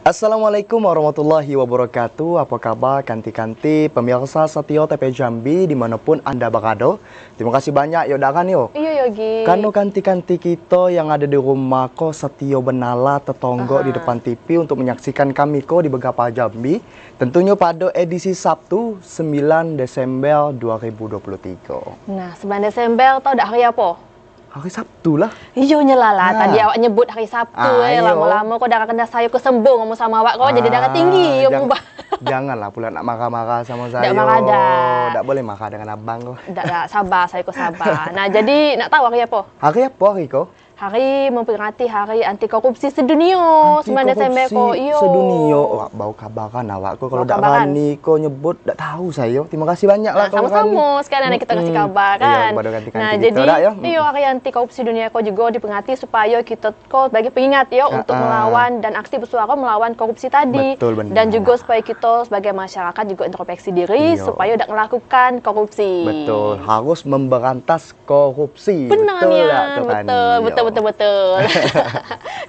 Assalamualaikum warahmatullahi wabarakatuh. Apa kabar kanti-kanti pemirsa Setio TP Jambi dimanapun Anda berada. Terima kasih banyak yuk kan yuk. Iya Yogi. Kanu kanti-kanti kita yang ada di rumah ko Setio Benala tetonggo di depan TV untuk menyaksikan kami ko di Begapa Jambi. Tentunya pada edisi Sabtu 9 Desember 2023. Nah, 9 Desember tau dak hari apa? Hari Sabtu lah. Iyo nyelala. Tadi awak nyebut hari Sabtu lama-lama kau dah kena saya kesembung ngomong sama awak kau jadi darah tinggi Janganlah pula nak marah-marah sama saya. Tak marah dah. Tak boleh marah dengan abang kau. Tak sabar saya kau sabar. Nah, jadi nak tahu hari apa? Hari apa hari kau? Hari memperingati Hari Anti Korupsi Sedunia. 9 Desember kau. Iyo. Sedunia. Wah, bau kabaran awak kau kalau tak berani kau nyebut tak tahu saya. Terima kasih banyaklah kau. Sama-sama. Sekarang kita kasih kabar kan. Nah, jadi iyo Hari Anti Korupsi Dunia kau juga diperingati supaya kita kau bagi pengingat ya untuk melawan dan aksi bersuara melawan korupsi tadi. Betul, benar. Dan juga supaya kita sebagai masyarakat juga introspeksi diri supaya tidak melakukan korupsi. Betul. Harus memberantas korupsi. Benar betul.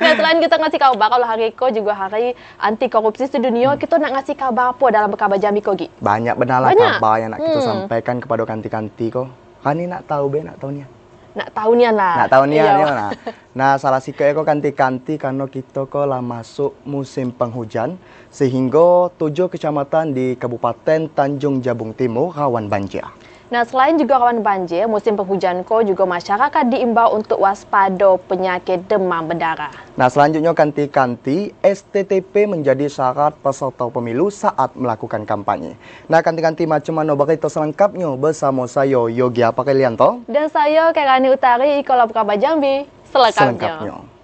Nah, selain kita ngasih kabar kalau hari ko juga hari anti korupsi sedunia, kita nak ngasih kabar apa dalam Bekaba Jambi ko Gi? Banyak benar lah kabar yang nak kita sampaikan kepada kanti-kanti ko. Kani nak tahu nak tahu nian. Nak tahu nian lah. Nak tahu nian lah. Nah, salah sikit ko kanti-kanti karena kita ko lah masuk musim penghujan sehingga 7 kecamatan di Kabupaten Tanjung Jabung Timur rawan banjir. Nah, selain juga rawan banjir, musim penghujan ko juga masyarakat diimbau untuk waspada penyakit demam berdarah. Nah, selanjutnya kanti-kanti, STTP menjadi syarat peserta pemilu saat melakukan kampanye. Nah, kanti-kanti macam mana berita selengkapnya bersama saya Yogi Apakelianto dan saya Kerani Utari Ikola Bekaba Jambi. Selengkapnya.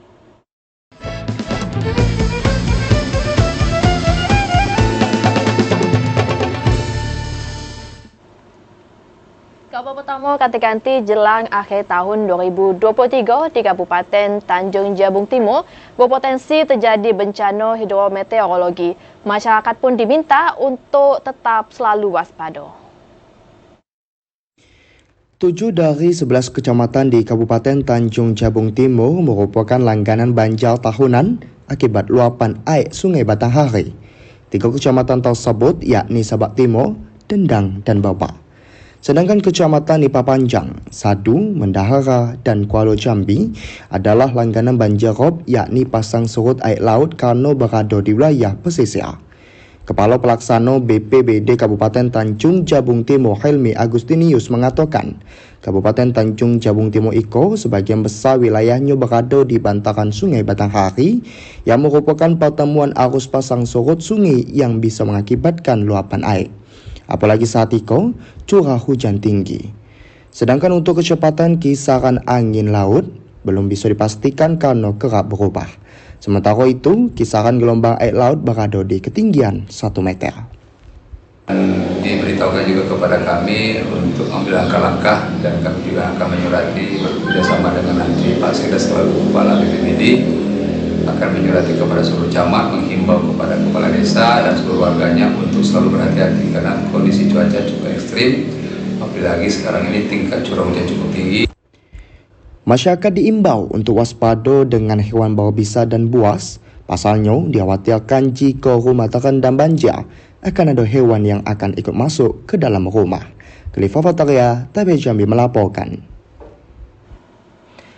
Kabar pertama kanti-kanti jelang akhir tahun 2023 di Kabupaten Tanjung Jabung Timur berpotensi terjadi bencana hidrometeorologi. Masyarakat pun diminta untuk tetap selalu waspada. 7 dari 11 kecamatan di Kabupaten Tanjung Jabung Timur merupakan langganan banjir tahunan akibat luapan air Sungai Batanghari. 3 kecamatan tersebut yakni Sabak Timur, Dendang dan Babak. Sedangkan kecamatan Nipah Panjang, Sadu, Mendahara dan Kuala Jambi adalah langganan banjir rob yakni pasang surut air laut kerana berada di wilayah pesisir. Kepala Pelaksana BPBD Kabupaten Tanjung Jabung Timur Helmi Agustinius mengatakan, Kabupaten Tanjung Jabung Timur itu sebagian besar wilayahnya berada di bantaran Sungai Batanghari yang merupakan pertemuan arus pasang surut sungai yang bisa mengakibatkan luapan air. Apalagi saat itu curah hujan tinggi. Sedangkan untuk kecepatan kisaran angin laut belum bisa dipastikan karena kerap berubah. Sementara itu, kisaran gelombang air laut berada di ketinggian 1 meter. Diberitahukan juga kepada kami untuk mengambil langkah-langkah dan kami juga akan menyurati bekerjasama dengan nanti Pak Sekda selaku Kepala BPBD akan menyurati kepada seluruh camat menghimbau kepada kepala desa dan seluruh warganya untuk selalu berhati-hati karena kondisi cuaca cukup ekstrim, apalagi sekarang ini tingkat curah hujan cukup tinggi. Masyarakat diimbau untuk waspada dengan hewan berbisa dan buas. Pasalnya, dikhawatirkan jika rumah terendam banjir, akan ada hewan yang akan ikut masuk ke dalam rumah. Khalifa Fataria, TP Jambi melaporkan.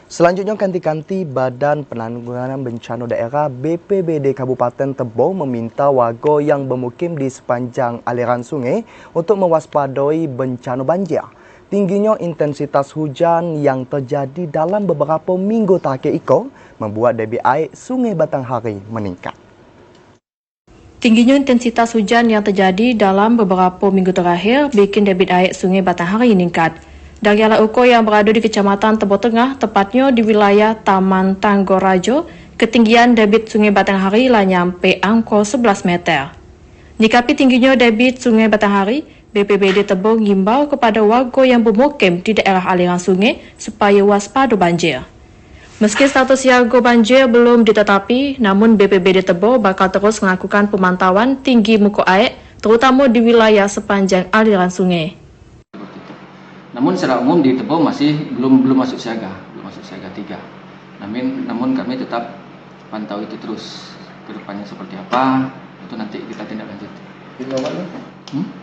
Selanjutnya, kanti-kanti Badan Penanggulangan Bencana Daerah BPBD Kabupaten Tebo meminta warga yang bermukim di sepanjang aliran sungai untuk mewaspadai bencana banjir. Tingginya intensitas hujan yang terjadi dalam beberapa minggu terakhir itu membuat debit air Sungai Batanghari meningkat. Tingginya intensitas hujan yang terjadi dalam beberapa minggu terakhir bikin debit air Sungai Batanghari meningkat. Dari alat ukur yang berada di Kecamatan Tebo Tengah, tepatnya di wilayah Taman Tanggorajo, ketinggian debit Sungai Batanghari lah nyampe angka 11 meter. Nyikapi tingginya debit Sungai Batanghari, BPBD Tebo mengimbau kepada warga yang bermukim di daerah aliran sungai supaya waspada banjir. Meski status siaga banjir belum ditetapi, namun BPBD Tebo bakal terus melakukan pemantauan tinggi muka air, terutama di wilayah sepanjang aliran sungai. Namun secara umum di Tebo masih belum masuk siaga 3. Namun kami tetap pantau itu terus. kedepannya seperti apa, itu nanti kita tindak lanjuti.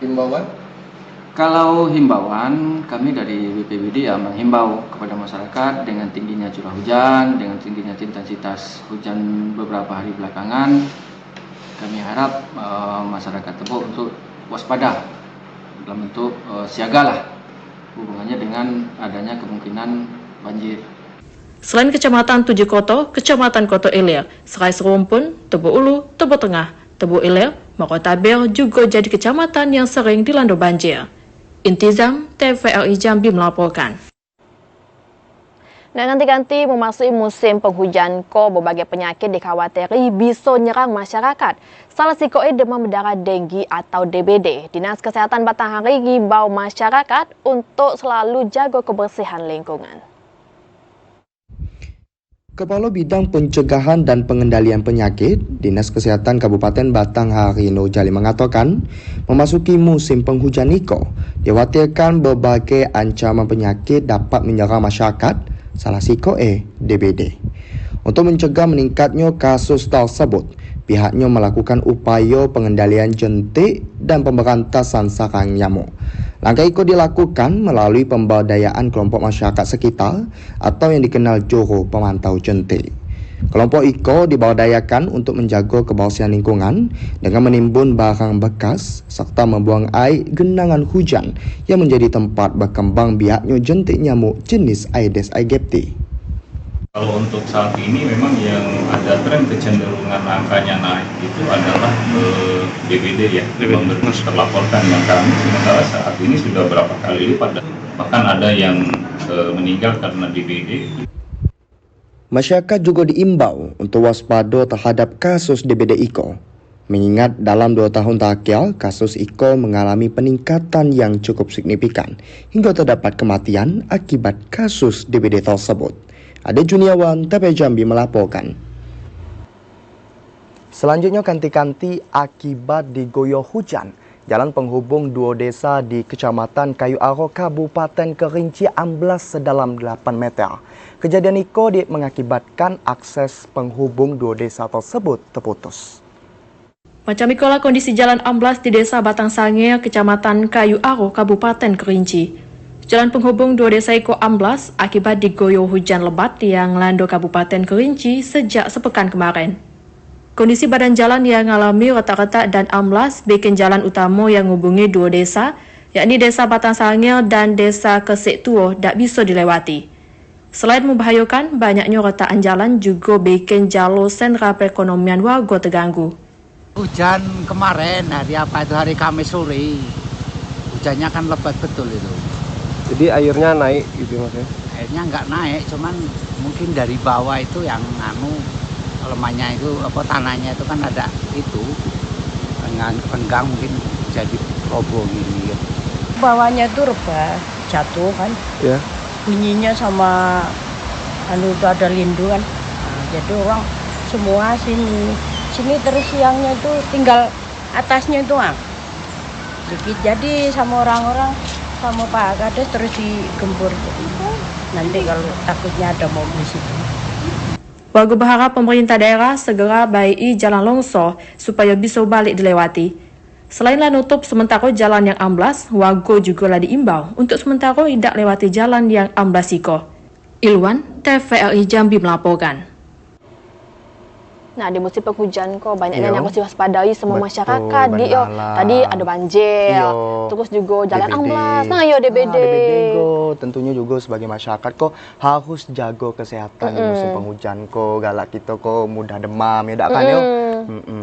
Himbauan? Kalau himbauan, kami dari BPBD ya menghimbau kepada masyarakat dengan tingginya curah hujan, dengan tingginya intensitas hujan beberapa hari belakangan, kami harap masyarakat Tebo untuk waspada dalam bentuk siagalah hubungannya dengan adanya kemungkinan banjir. Selain Kecamatan Tujuh Koto, Kecamatan Koto Ilir, Serai Serumpun, Tebo Ulu, Tebo Tengah, Tebo Ilir, Makotabel juga jadi kecamatan yang sering dilanda banjir. Intizam, TVRI Jambi melaporkan. Nah, ganti-ganti memasuki musim penghujan, berbagai penyakit dikhawatiri bisa nyerang masyarakat. Salah sikoe demam berdarah denggi atau DBD. Dinas Kesehatan Batanghari ngimbau masyarakat untuk selalu jaga kebersihan lingkungan. Kepala Bidang Pencegahan dan Pengendalian Penyakit, Dinas Kesehatan Kabupaten Batanghari Nur Jali mengatakan, memasuki musim penghujan Niko, dikhawatirkan berbagai ancaman penyakit dapat menyerang masyarakat, salah sikoe DBD. Untuk mencegah meningkatnya kasus tersebut, pihaknya melakukan upaya pengendalian jentik dan pemberantasan sarang nyamuk. Langkah itu dilakukan melalui pemberdayaan kelompok masyarakat sekitar atau yang dikenal Juru Pemantau Jentik. Kelompok IKO diberdayakan untuk menjaga kebersihan lingkungan dengan menimbun barang bekas serta membuang air genangan hujan yang menjadi tempat berkembang biaknya jentik nyamuk jenis Aedes aegypti. Kalau untuk saat ini memang yang ada tren kecenderungan angkanya naik itu adalah DBD ya, yang terlaporkan yang kami sementara saat ini sudah berapa kali lipat, bahkan ada yang meninggal karena DBD. Masyarakat juga diimbau untuk waspada terhadap kasus DBD IKO. Mengingat dalam 2 tahun terakhir, kasus IKO mengalami peningkatan yang cukup signifikan hingga terdapat kematian akibat kasus DBD tersebut. Ada Juniawan, TP Jambi melaporkan. Selanjutnya kanti-kanti akibat digoyor hujan. Jalan penghubung 2 desa di Kecamatan Kayu Aro, Kabupaten Kerinci amblas sedalam 8 meter. Kejadian itu mengakibatkan akses penghubung 2 desa tersebut terputus. Macam itulah kondisi jalan amblas di Desa Batang Sangir, Kecamatan Kayu Aro, Kabupaten Kerinci. Jalan penghubung 2 desa itu amblas akibat digoyor hujan lebat yang melanda Kabupaten Kerinci sejak sepekan kemarin. Kondisi badan jalan yang mengalami retak-retak dan amblas bikin jalan utama yang menghubungi 2 desa, yakni Desa Batang Sangir dan Desa Kesik Tua, tak bisa dilewati. Selain membahayakan, banyaknya retakan jalan juga bikin jalur sentra perekonomian warga terganggu. Hujan kemarin, hari Kamis sore, hujannya kan lebat betul itu. Jadi airnya naik gitu maksudnya? Airnya nggak naik, cuman mungkin dari bawah itu yang lemahnya itu tanahnya itu kan ada itu dengan renggang mungkin jadi roboh gini. Bawahnya itu rebah, jatuh kan? Ya. Bunyinya sama itu ada lindu kan? Nah, jadi orang semua sini terus siangnya itu tinggal atasnya itu dikit. Jadi sama orang-orang sama Pak Kades terus digempur. Nanti kalau takutnya ada mobil situ. Warga berharap pemerintah daerah segera baiki jalan longsor supaya bisa balik dilewati. Selainlah nutup sementara jalan yang amblas, warga juga diimbau untuk sementara tidak lewati jalan yang amblas iko. Ilwan, TVRI Jambi melaporkan. Nah, di musim penghujan banyaknya Iyo. yang harus diwaspadai semua Betul, masyarakat. benalah. Tadi ada banjir, Iyo. terus juga jalan DBD. amblas. Nah, DBD. DBD tentunya juga sebagai masyarakat harus jaga kesehatan di musim penghujan galak kita mudah demam ya kan yo.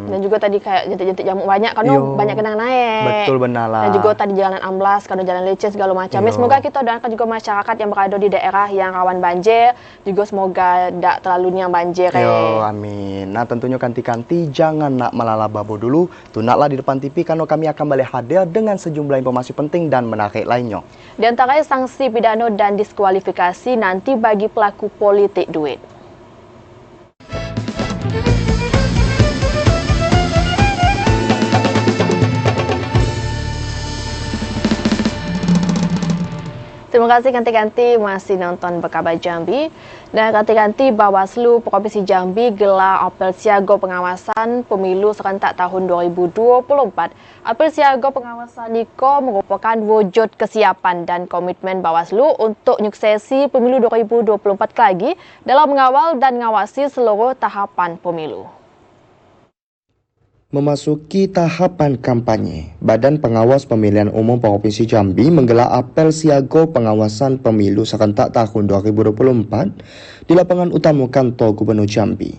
Dan juga tadi kayak jentik-jentik nyamuk banyak kan Iyo. banyak yang naik. Betul benalah. Dan juga tadi jalanan amblas, kan jalan licin segala macam. Iyo. Semoga kita doakan juga masyarakat yang berada di daerah yang rawan banjir, juga semoga tidak terlalu niang banjir. Yo, amin. Nah, tentunya kanti-kanti jangan nak melalababo dulu. Tunaklah di depan TV karena kami akan balik hadir dengan sejumlah informasi penting dan menarik lainnya. Di antaranya sanksi pidana dan diskualifikasi nanti bagi pelaku politik duit. Terima Terima kasih ganti-ganti masih nonton Berkabar Jambi. Dan ganti-ganti Bawaslu Provinsi Jambi gelar apel siaga pengawasan pemilu serentak tahun 2024. Apel siaga pengawasan IKO merupakan wujud kesiapan dan komitmen Bawaslu untuk nyuksesi pemilu 2024 lagi dalam mengawal dan ngawasi seluruh tahapan pemilu. Memasuki tahapan kampanye, Badan Pengawas Pemilihan Umum Provinsi Jambi menggelar apel siaga pengawasan pemilu serentak tahun 2024 di lapangan utama kantor Gubernur Jambi.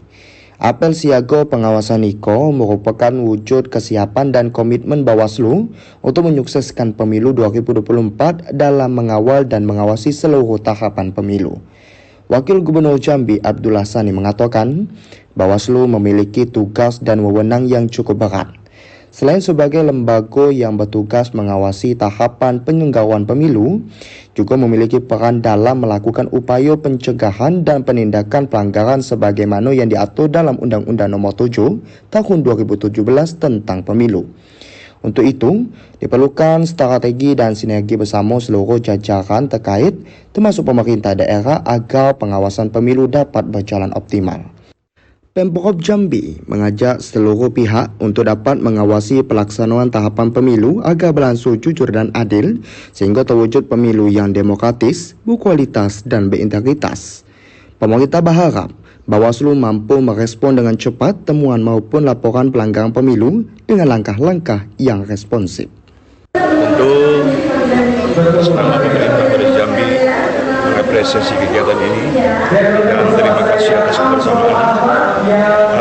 Apel siaga pengawasan IKO merupakan wujud kesiapan dan komitmen Bawaslu untuk menyukseskan pemilu 2024 dalam mengawal dan mengawasi seluruh tahapan pemilu. Wakil Gubernur Jambi Abdullah Sani mengatakan, Bawaslu memiliki tugas dan wewenang yang cukup berat. Selain sebagai lembaga yang bertugas mengawasi tahapan penyelenggaraan pemilu, juga memiliki peran dalam melakukan upaya pencegahan dan penindakan pelanggaran sebagaimana yang diatur dalam Undang-Undang Nomor 7 Tahun 2017 tentang Pemilu. Untuk itu, diperlukan strategi dan sinergi bersama seluruh jajaran terkait, termasuk pemerintah daerah agar pengawasan pemilu dapat berjalan optimal. Pemprov Jambi mengajak seluruh pihak untuk dapat mengawasi pelaksanaan tahapan pemilu agar berlangsung jujur dan adil sehingga terwujud pemilu yang demokratis, berkualitas dan berintegritas. Pemerintah berharap Bawaslu mampu merespon dengan cepat temuan maupun laporan pelanggaran pemilu dengan langkah-langkah yang responsif. Untuk selama pemerintah Provinsi Jambi mengapresiasi kegiatan ini dan terima kasih atas kebersamaan.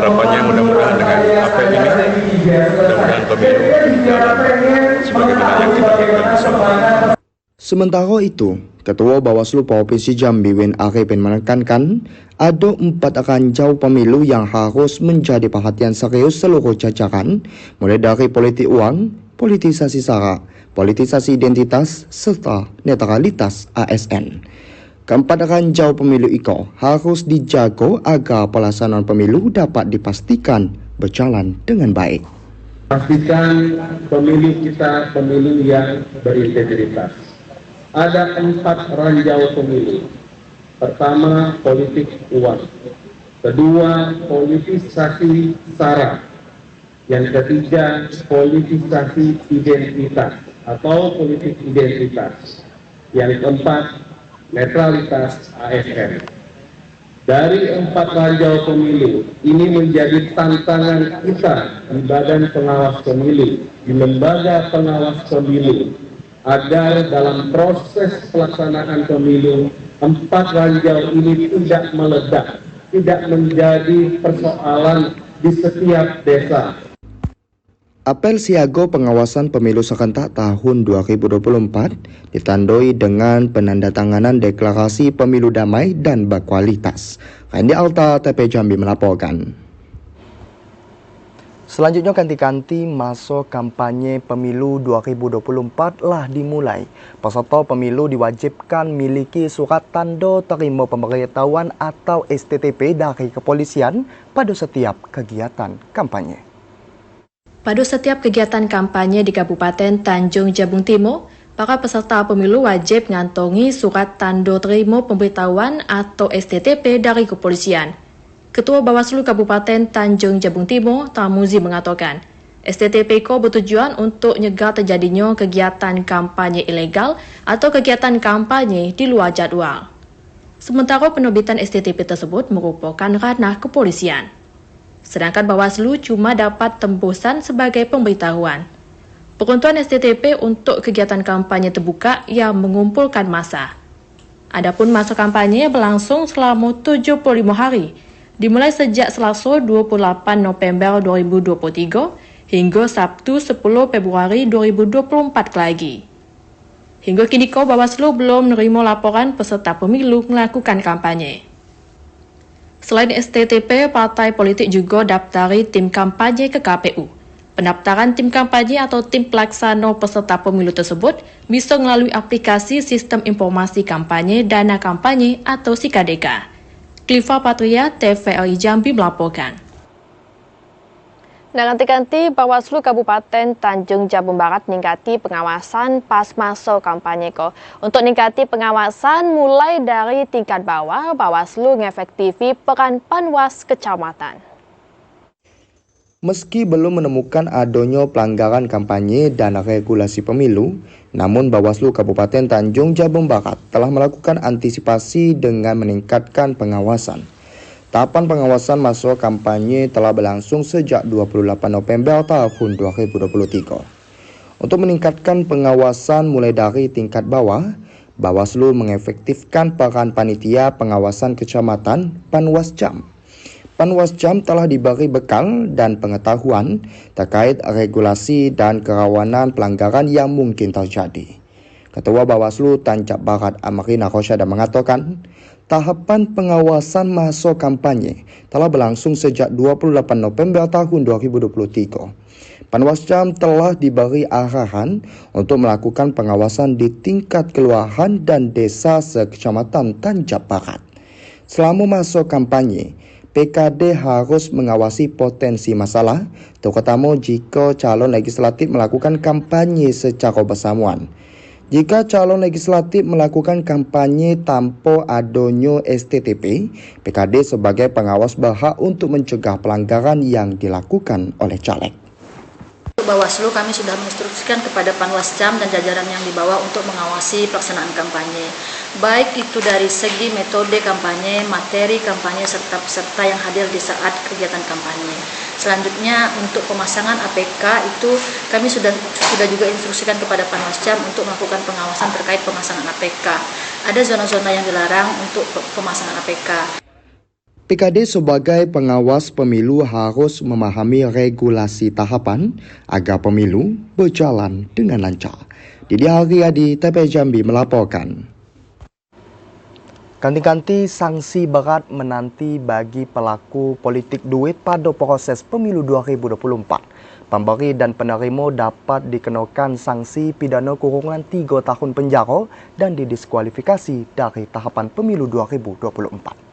Harapannya mudah-mudahan dengan apel ini, mudah-mudahan pemilu berjalan sebagaimana yang kita inginkan bersama. Sementara itu, Ketua Bawaslu Provinsi Jambi Wen Arifin menekankan ada 4 ranjau pemilu yang harus menjadi perhatian serius seluruh jajaran, mulai dari politik uang, politisasi sara, politisasi identitas, serta netralitas ASN. Keempat ranjau pemilu IKO harus dijaga agar pelaksanaan pemilu dapat dipastikan berjalan dengan baik. Pastikan pemilu kita pemilu yang berintegritas. Ada 4 ranjau pemilu. Pertama, politik uang. Kedua, politisasi sara. Yang ketiga, politisasi identitas atau politik identitas. Yang keempat, netralitas ASN. Dari 4 ranjau pemilu, ini menjadi tantangan kita di Badan Pengawas Pemilu, di Lembaga Pengawas Pemilu, agar dalam proses pelaksanaan pemilu 4 ranjau ini tidak meledak, tidak menjadi persoalan di setiap desa. Apel siaga pengawasan pemilu serentak tahun 2024 ditandai dengan penandatanganan deklarasi pemilu damai dan berkualitas. Randy Alta, TP Jambi melaporkan. Selanjutnya ganti-ganti masa kampanye pemilu 2024 lah dimulai. Peserta pemilu diwajibkan miliki surat tanda terima pemberitahuan atau STTP dari kepolisian pada setiap kegiatan kampanye. Pada setiap kegiatan kampanye di Kabupaten Tanjung Jabung Timur, para peserta pemilu wajib ngantongi surat tanda terima pemberitahuan atau STTP dari kepolisian. Ketua Bawaslu Kabupaten Tanjung Jabung Timur, Tamuzi mengatakan, STTP ko bertujuan untuk nyegah terjadinya kegiatan kampanye ilegal atau kegiatan kampanye di luar jadwal. Sementara penerbitan STTP tersebut merupakan ranah kepolisian. Sedangkan Bawaslu cuma dapat tembusan sebagai pemberitahuan. Peruntukan STTP untuk kegiatan kampanye terbuka yang mengumpulkan massa. Adapun masa kampanye berlangsung selama 75 hari, dimulai sejak Selasa 28 November 2023 hingga Sabtu 10 Februari 2024 lagi. Hingga kini Bawaslu belum menerima laporan peserta pemilu melakukan kampanye. Selain STTP, partai politik juga daftari tim kampanye ke KPU. Pendaftaran tim kampanye atau tim pelaksana peserta pemilu tersebut bisa melalui aplikasi Sistem Informasi Kampanye Dana Kampanye atau SIKADEKA. Cliva Patria, TVRI Jambi melaporkan. Ganti-ganti Bawaslu Kabupaten Tanjung Jabung Barat ningkati pengawasan pas masuk kampanye ko. Untuk ningkati pengawasan mulai dari tingkat bawah, Bawaslu ngefektifi peran Panwas Kecamatan. Meski belum menemukan adanya pelanggaran kampanye dan regulasi pemilu, namun Bawaslu Kabupaten Tanjung Jabung Barat telah melakukan antisipasi dengan meningkatkan pengawasan. Tahapan pengawasan masuk kampanye telah berlangsung sejak 28 November tahun 2023. Untuk meningkatkan pengawasan mulai dari tingkat bawah, Bawaslu mengefektifkan peran panitia pengawasan kecamatan Panwasjam. Panwasjam telah diberi bekal dan pengetahuan terkait regulasi dan kerawanan pelanggaran yang mungkin terjadi. Ketua Bawaslu Tanjab Barat Amrina Rosyada mengatakan, tahapan pengawasan masuk kampanye telah berlangsung sejak 28 November tahun 2023. Panwasjam telah diberi arahan untuk melakukan pengawasan di tingkat kelurahan dan desa sekecamatan Tanjab Barat. Selama masuk kampanye, PKD harus mengawasi potensi masalah, terutama jika calon legislatif melakukan kampanye secara bersamaan. Jika calon legislatif melakukan kampanye tanpa adanya STTP, PKD sebagai pengawas berhak untuk mencegah pelanggaran yang dilakukan oleh caleg. Bawaslu kami sudah menginstruksikan kepada Panwasjam dan jajaran yang di bawah untuk mengawasi pelaksanaan kampanye. Baik itu dari segi metode kampanye, materi kampanye, serta peserta yang hadir di saat kegiatan kampanye. Selanjutnya untuk pemasangan APK itu kami sudah juga instruksikan kepada Panwasjam untuk melakukan pengawasan terkait pemasangan APK. Ada zona-zona yang dilarang untuk pemasangan APK. PKD sebagai pengawas pemilu harus memahami regulasi tahapan agar pemilu berjalan dengan lancar. Didi Haryadi, TP Jambi melaporkan. Ganti-ganti sanksi berat menanti bagi pelaku politik duit pada proses pemilu 2024. Pemberi dan penerima dapat dikenakan sanksi pidana kurungan 3 tahun penjara dan didiskualifikasi dari tahapan pemilu 2024.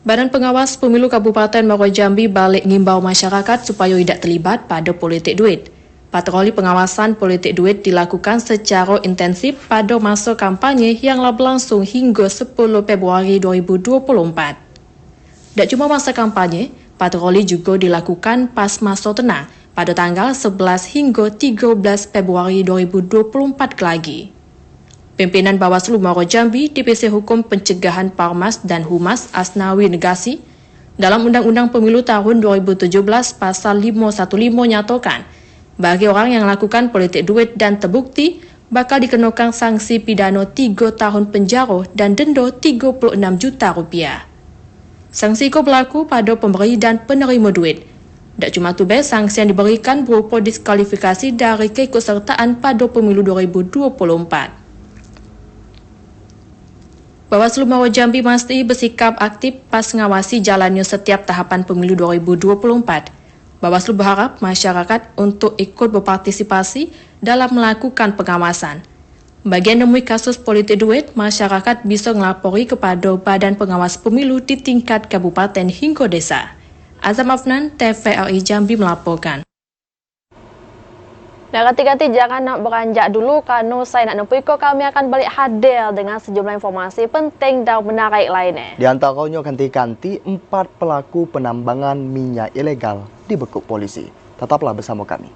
Badan Pengawas Pemilu Kabupaten Muaro Jambi balik ngimbau masyarakat supaya tidak terlibat pada politik duit. Patroli pengawasan politik duit dilakukan secara intensif pada masa kampanye yang berlangsung hingga 10 Februari 2024. Tak cuma masa kampanye, patroli juga dilakukan pas masa tenang pada tanggal 11 hingga 13 Februari 2024 lagi. Pimpinan Bawaslu Muaro Jambi, Divisi Hukum Pencegahan Parmas dan Humas Asnawi Negasi, dalam Undang-Undang Pemilu tahun 2017 pasal 515 nyatakan, bagi orang yang melakukan politik duit dan terbukti, bakal dikenakan sanksi pidana 3 tahun penjara dan denda 36 juta rupiah. Sanksi itu berlaku pada pemberi dan penerima duit. Tak cuma itu, sanksi yang diberikan berupa diskualifikasi dari keikutsertaan pada pemilu 2024. Bawaslu Muaro Jambi mesti bersikap aktif pas ngawasi jalannya setiap tahapan pemilu 2024. Bawaslu berharap masyarakat untuk ikut berpartisipasi dalam melakukan pengawasan. Bagi yang nemui kasus politik duit, masyarakat bisa melapori kepada Badan Pengawas Pemilu di tingkat kabupaten hingga desa. Azam Afnan, TVRI Jambi melaporkan. Ganti-ganti jangan nak beranjak dulu karena saya nak nempuh kami akan balik hadir dengan sejumlah informasi penting dan menarik lainnya. Di antaranya ganti-ganti 4 pelaku penambangan minyak ilegal dibekuk polisi. Tetaplah bersama kami.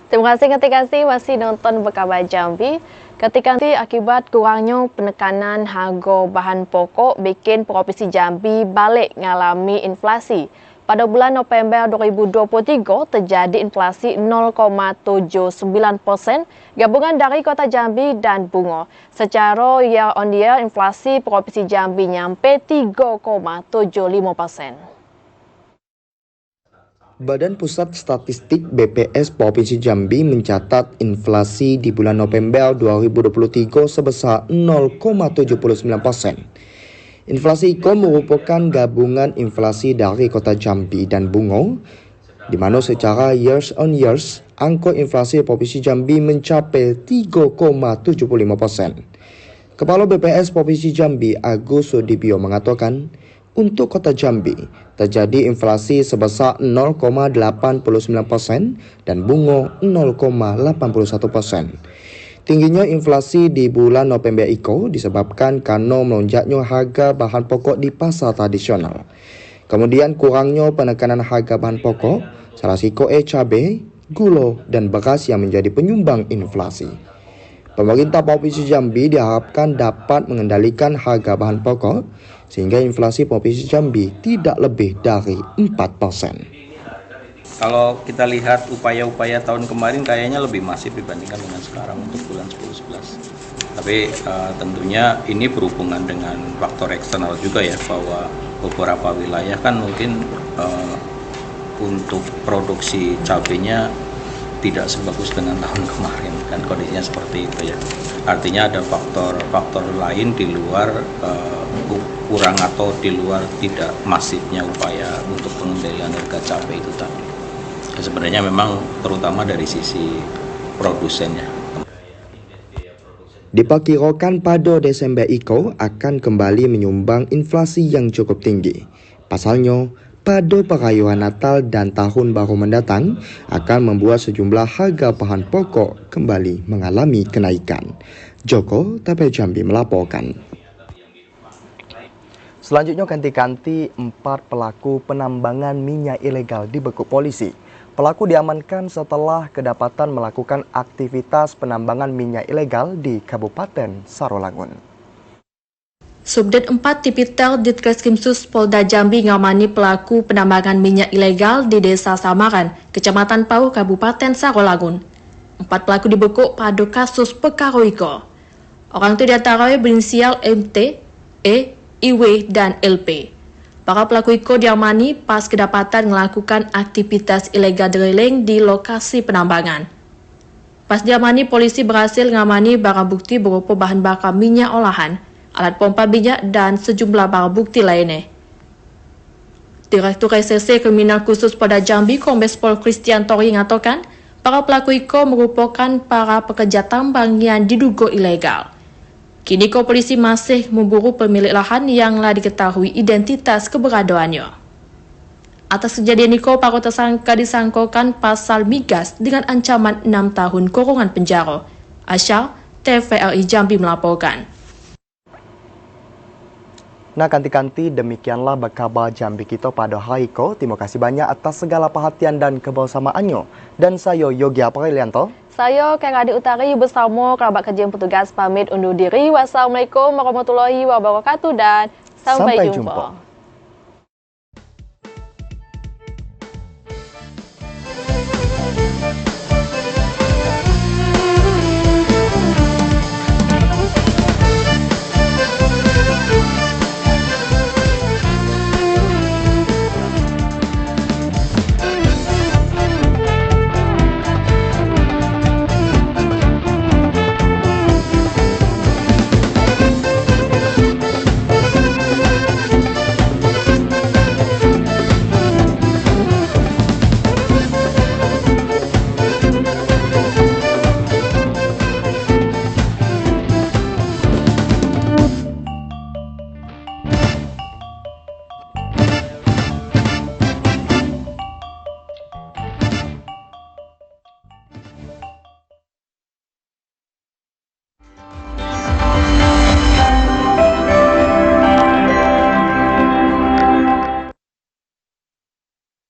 Terima kasih ganti-ganti masih nonton Berkabar Jambi. Ketika nanti akibat kurangnya penekanan harga bahan pokok bikin Provinsi Jambi balik ngalami inflasi. Pada bulan November 2023 terjadi inflasi 0,79% gabungan dari Kota Jambi dan Bungo. Secara year on year inflasi Provinsi Jambi nyampe 3,75%. Badan Pusat Statistik BPS Provinsi Jambi mencatat inflasi di bulan November 2023 sebesar 0,79%. Inflasi itu merupakan gabungan inflasi dari Kota Jambi dan Bungo, di mana secara years on years angka inflasi Provinsi Jambi mencapai 3,75%. Kepala BPS Provinsi Jambi Agus Sudibyo mengatakan, untuk Kota Jambi terjadi inflasi sebesar 0,89% dan bunga 0,81%. Tingginya inflasi di bulan November itu disebabkan karena melonjaknya harga bahan pokok di pasar tradisional. Kemudian kurangnya penekanan harga bahan pokok, salah satunya cabai, gula, dan beras yang menjadi penyumbang inflasi. Pemerintah Provinsi Jambi diharapkan dapat mengendalikan harga bahan pokok sehingga inflasi Provinsi Jambi tidak lebih dari 4%. Kalau kita lihat upaya-upaya tahun kemarin kayaknya lebih masif dibandingkan dengan sekarang untuk bulan 10-11. Tapi tentunya ini berhubungan dengan faktor eksternal juga ya, bahwa beberapa wilayah kan mungkin untuk produksi cabainya tidak sebagus dengan tahun kemarin, kan kondisinya seperti itu ya. Artinya ada faktor lain di luar kurang atau di luar tidak masifnya upaya untuk pengendalian harga cabai itu tadi. Ya, sebenarnya memang terutama dari sisi produsennya. Diperkirakan pada Desember itu akan kembali menyumbang inflasi yang cukup tinggi. Pasalnya, pada perayaan Natal dan Tahun Baru mendatang akan membuat sejumlah harga bahan pokok kembali mengalami kenaikan. Joko TP Jambi melaporkan. Selanjutnya kanti-kanti 4 pelaku penambangan minyak ilegal dibekuk polisi. Pelaku diamankan setelah kedapatan melakukan aktivitas penambangan minyak ilegal di Kabupaten Sarolangun. Subdet 4 Tipitel Ditreskrimsus Polda Jambi ngamani pelaku penambangan minyak ilegal di Desa Samaran, Kecamatan Pau, Kabupaten Sarolangun. 4 pelaku dibekuk pada kasus perkara iko. Orang itu diantaranya berinisial MT, E, IW, dan LP. Para pelaku iko diamani pas kedapatan melakukan aktivitas ilegal drilling di lokasi penambangan. Pas diamani, polisi berhasil ngamani barang bukti berupa bahan bakar minyak olahan, alat pompa minyak, dan sejumlah barang bukti lainnya. Direktur Reserse Kriminal Khusus Polda Jambi, Kombes Pol Christian Tori mengatakan, para pelaku iko merupakan para pekerja tambang yang diduga ilegal. Kini polisi masih memburu pemilik lahan yang telah diketahui identitas keberadaannya. Atas kejadian itu, para tersangka disangkakan pasal migas dengan ancaman 6 tahun kurungan penjara. Asyal, TVRI Jambi melaporkan. Nah, kanti-kanti demikianlah berkabar Jambi kita pada hari ini. Terima kasih banyak atas segala perhatian dan kebersamaannya. Dan saya Yogi Aprilianto. Saya Keradi Utari bersama kerabat kerja petugas pamit undur diri. Wassalamualaikum warahmatullahi wabarakatuh dan sampai jumpa.